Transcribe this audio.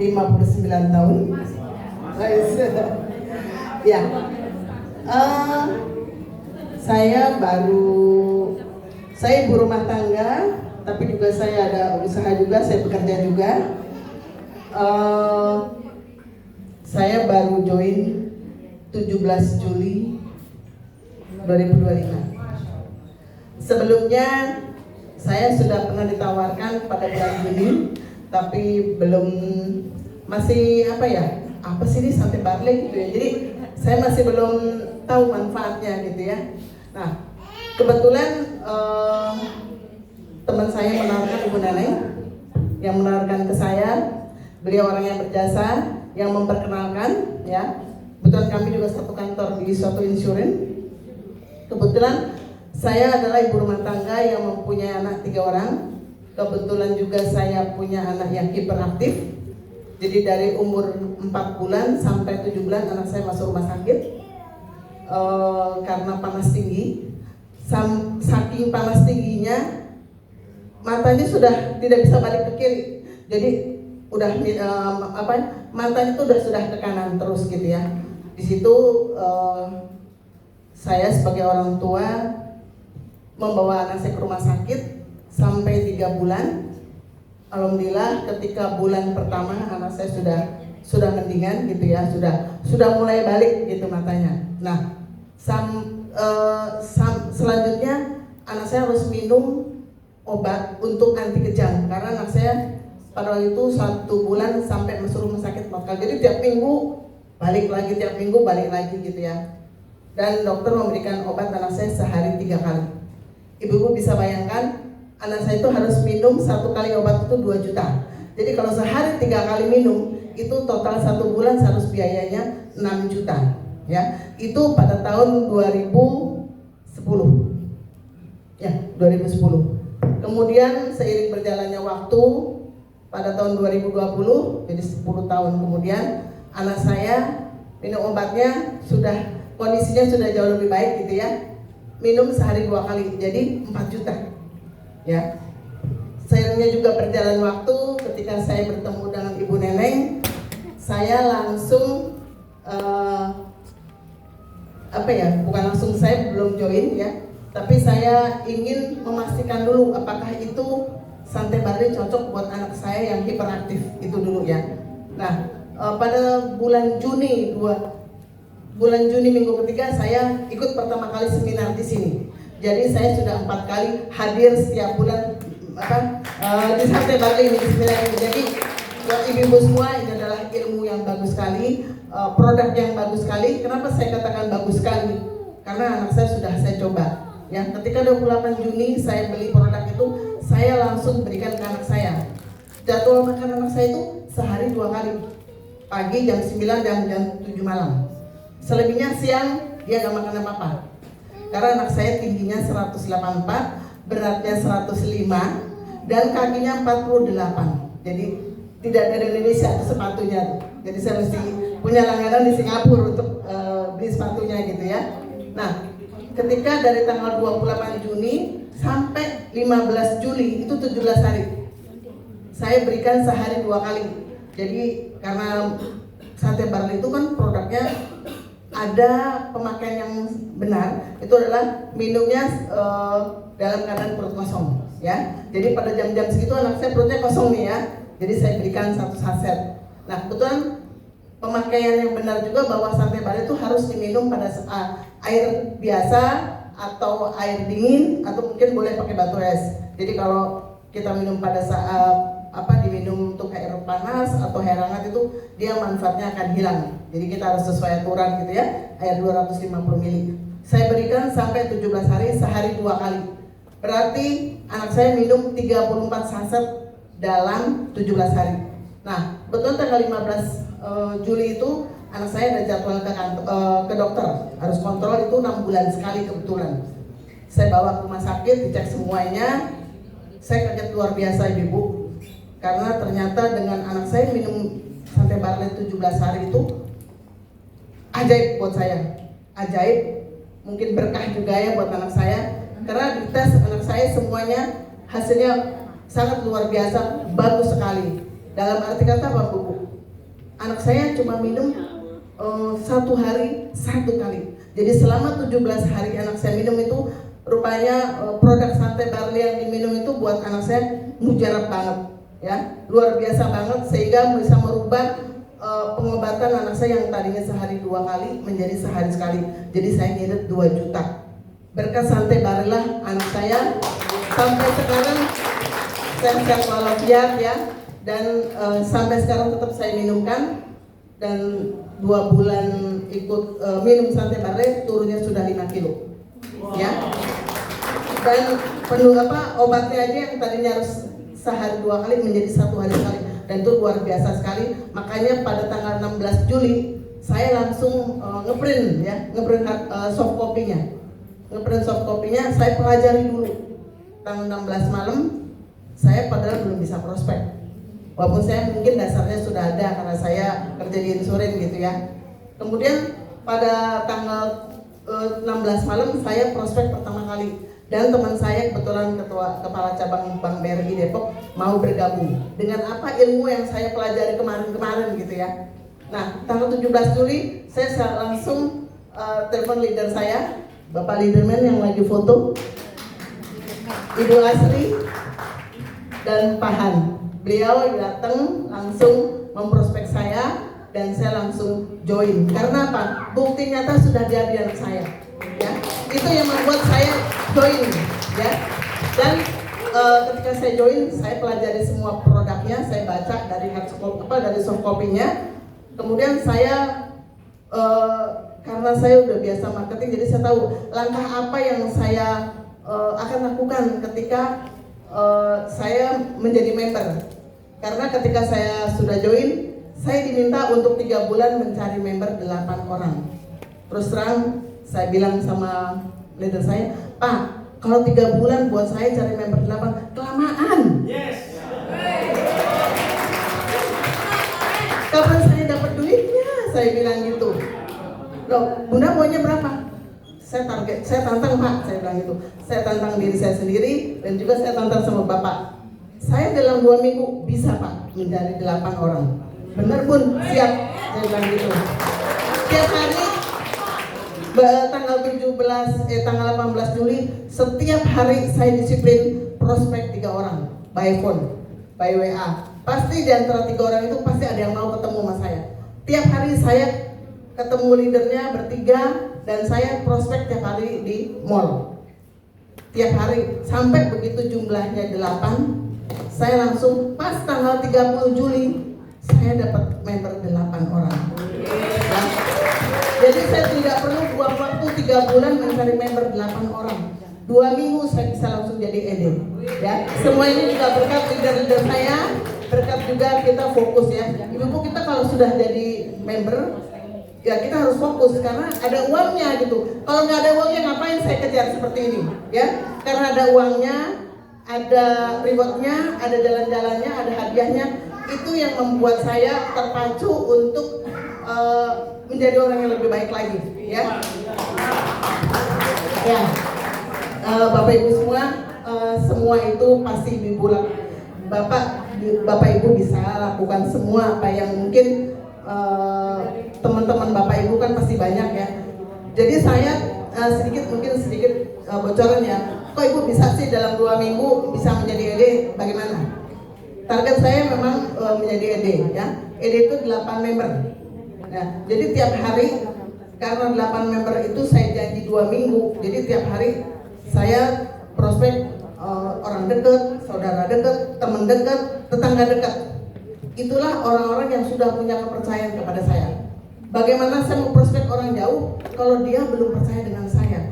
59 tahun. Ya. Saya ibu rumah tangga, tapi juga saya ada usaha juga, saya bekerja juga. Saya baru join 17 Juli 2025. Sebelumnya saya sudah pernah ditawarkan pada bulan Juni, tapi belum, masih apa sih ini Santé Barley gitu ya. Jadi saya masih belum tahu manfaatnya gitu ya. Nah, kebetulan teman saya menawarkan Ibu Neneng, yang menawarkan ke saya. Beliau orang yang berjasa, yang memperkenalkan ya. Kebetulan kami juga satu kantor di suatu insurance. Kebetulan saya adalah ibu rumah tangga yang mempunyai anak 3 orang. Kebetulan juga saya punya anak yang hiperaktif. Jadi dari umur 4 bulan sampai 7 bulan anak saya masuk rumah sakit karena panas tinggi. Saking panas tingginya, matanya sudah tidak bisa balik ke kiri. Jadi udah matanya itu sudah ke kanan terus gitu ya. Di situ saya sebagai orang tua membawa anak saya ke rumah sakit sampai 3 bulan. Alhamdulillah ketika bulan pertama anak saya sudah mendingan gitu ya, sudah mulai balik gitu matanya. Nah, selanjutnya anak saya harus minum obat untuk anti kejang karena anak saya pada waktu itu 1 bulan sampai masuk rumah sakit 4 kali. Jadi tiap minggu balik lagi, tiap minggu balik lagi gitu ya. Dan dokter memberikan obat anak saya sehari 3 kali. Ibu-ibu bisa bayangkan anak saya itu harus minum 1 kali obat itu 2 juta. Jadi kalau sehari 3 kali minum, itu total 1 bulan harus biayanya 6 juta ya. Itu pada tahun 2010 ya, 2010. Kemudian seiring berjalannya waktu, pada tahun 2020, jadi 10 tahun kemudian, anak saya minum obatnya kondisinya sudah jauh lebih baik gitu ya. Minum sehari 2 kali, jadi 4 juta ya. Seiringnya juga berjalan waktu, ketika saya bertemu dengan Ibu Neneng, saya langsung bukan langsung, saya belum join ya, tapi saya ingin memastikan dulu apakah itu Santé Barley cocok buat anak saya yang hiperaktif itu dulu ya. Nah, pada bulan Juni minggu ketiga saya ikut pertama kali seminar di sini. Jadi saya sudah 4 kali hadir setiap bulan di Santé Barley ini. Jadi buat ibu-ibu semua, ini adalah ilmu yang bagus sekali, produk yang bagus sekali. Kenapa saya katakan bagus sekali? Karena anak saya sudah saya coba. Ya, ketika 28 Juni saya beli produk itu, saya langsung berikan ke anak saya. Jadwal makan anak saya itu sehari 2 kali. Pagi jam 9 dan jam 7 malam. Selebihnya siang dia gak makan apa-apa. Karena anak saya tingginya 184, beratnya 105, dan kakinya 48. Jadi tidak ada di Indonesia itu sepatunya. Jadi saya mesti punya langganan di Singapura untuk beli sepatunya gitu ya. Nah, ketika dari tanggal 28 Juni sampai 15 Juli itu 17 hari saya berikan sehari 2 kali. Jadi karena Santé Barley itu kan produknya ada pemakaian yang benar, itu adalah minumnya dalam keadaan perut kosong ya. Jadi pada jam-jam segitu anak saya perutnya kosong nih ya, jadi saya berikan 1 saset. Nah, kebetulan pemakaian yang benar juga bahwa Santé Barley itu harus diminum pada air biasa atau air dingin, atau mungkin boleh pakai batu es. Jadi kalau kita minum pada saat diminum untuk air panas atau air hangat itu dia manfaatnya akan hilang. Jadi kita harus sesuai aturan gitu ya, air 250 ml. Saya berikan sampai 17 hari, sehari 2 kali. Berarti anak saya minum 34 saset dalam 17 hari. Nah, betul tanggal 15 Juli itu anak saya ada jadwal ke dokter, harus kontrol itu 6 bulan sekali kebetulan. Saya bawa ke rumah sakit, dicek semuanya. Saya kaget luar biasa ibu, karena ternyata dengan anak saya minum Santé Barley 17 hari itu ajaib buat saya. Ajaib, mungkin berkah juga ya buat anak saya. Karena di tes anak saya semuanya hasilnya sangat luar biasa, bagus sekali. Dalam arti kata apa Bu? Anak saya cuma minum 1 hari 1 kali. Jadi selama 17 hari anak saya minum itu, rupanya produk Sante Barley yang diminum itu buat anak saya mujarab banget, ya, luar biasa banget, sehingga bisa merubah pengobatan anak saya yang tadinya sehari 2 kali menjadi sehari sekali. Jadi saya ngirit 2 juta. Berkat Sante Barley lah anak saya sampai sekarang sehat walafiat, ya, dan sampai sekarang tetap saya minumkan, dan 2 bulan ikut minum Sante Barley turunnya sudah 5 kilo, ya. Dan penuh obatnya aja yang tadinya harus sehari 2 kali menjadi 1 hari sekali, dan itu luar biasa sekali. Makanya pada tanggal 16 Juli saya langsung ngeprint, ya, ngeprint soft copy-nya. Ngeprint soft copy-nya saya pelajari dulu. Tanggal 16 malam saya padahal belum bisa prospek. Walaupun saya mungkin dasarnya sudah ada karena saya kerja di insuran gitu, ya. Kemudian pada tanggal 16 malam saya prospek pertama kali, dan teman saya kebetulan kepala cabang Bank BRI Depok mau bergabung dengan apa ilmu yang saya pelajari kemarin gitu, ya. Nah, tanggal 17 Juli saya langsung telepon leader saya, Bapak Leaderman yang lagi foto, Ibu Asri dan Pak Han. Beliau datang langsung memprospek saya dan saya langsung join. Karena apa? Bukti nyata sudah ada di anak saya, ya. Itu yang membuat saya join, ya. Dan ketika saya join, saya pelajari semua produknya, saya baca dari dari soft copy-nya. Kemudian saya karena saya udah biasa marketing, jadi saya tahu langkah apa yang saya akan lakukan ketika saya menjadi member. Karena ketika saya sudah join, saya diminta untuk 3 bulan mencari member 8 orang. Terus terang saya bilang sama leader saya, Pak, kalau 3 bulan buat saya cari member 8 kelamaan. Yes. Kapan saya dapat duitnya? Saya bilang gitu. Loh, Bunda maunya berapa? Saya tantang Pak, saya bilang gitu. Saya tantang diri saya sendiri dan juga saya tantang sama Bapak. Saya dalam 2 minggu bisa Pak mencari 8 orang. Benar Bun, siap. Saya bilang gitu. Tiap hari tanggal 18 Juli setiap hari saya disiplin prospek 3 orang by phone, by WA. Pasti di antara 3 orang itu pasti ada yang mau ketemu sama saya. Tiap hari saya ketemu leadernya bertiga dan saya prospek tiap hari di mall. Tiap hari sampai begitu jumlahnya 8, saya langsung pas tanggal 30 Juli saya dapat member 8 orang. Ya. Jadi saya tidak perlu buang waktu 3 bulan mencari member 8 orang. 2 minggu saya bisa langsung jadi ED. Ya, semua ini juga berkat leader-leader saya, berkat juga kita fokus, ya. Ibu-ibu, kita kalau sudah jadi member, ya kita harus fokus karena ada uangnya gitu. Kalau nggak ada uangnya ngapain saya kejar seperti ini, ya? Karena ada uangnya, ada rewardnya, ada jalan-jalannya, ada hadiahnya. Itu yang membuat saya terpacu untuk menjadi orang yang lebih baik lagi, ya. Ya, Bapak Ibu semua, semua itu pasti Ibu Bapak Ibu bisa lakukan semua apa yang mungkin teman-teman Bapak Ibu kan pasti banyak, ya. Jadi saya sedikit bocoran, ya. Kok Ibu bisa sih dalam 2 minggu bisa menjadi ED? Bagaimana? Target saya memang menjadi ED, ya. ED itu 8 member. Nah, jadi tiap hari karena 8 member itu saya janji 2 minggu. Jadi tiap hari saya prospek orang dekat, saudara dekat, teman dekat, tetangga dekat. Itulah orang-orang yang sudah punya kepercayaan kepada saya. Bagaimana saya mau prospek orang jauh kalau dia belum percaya dengan saya?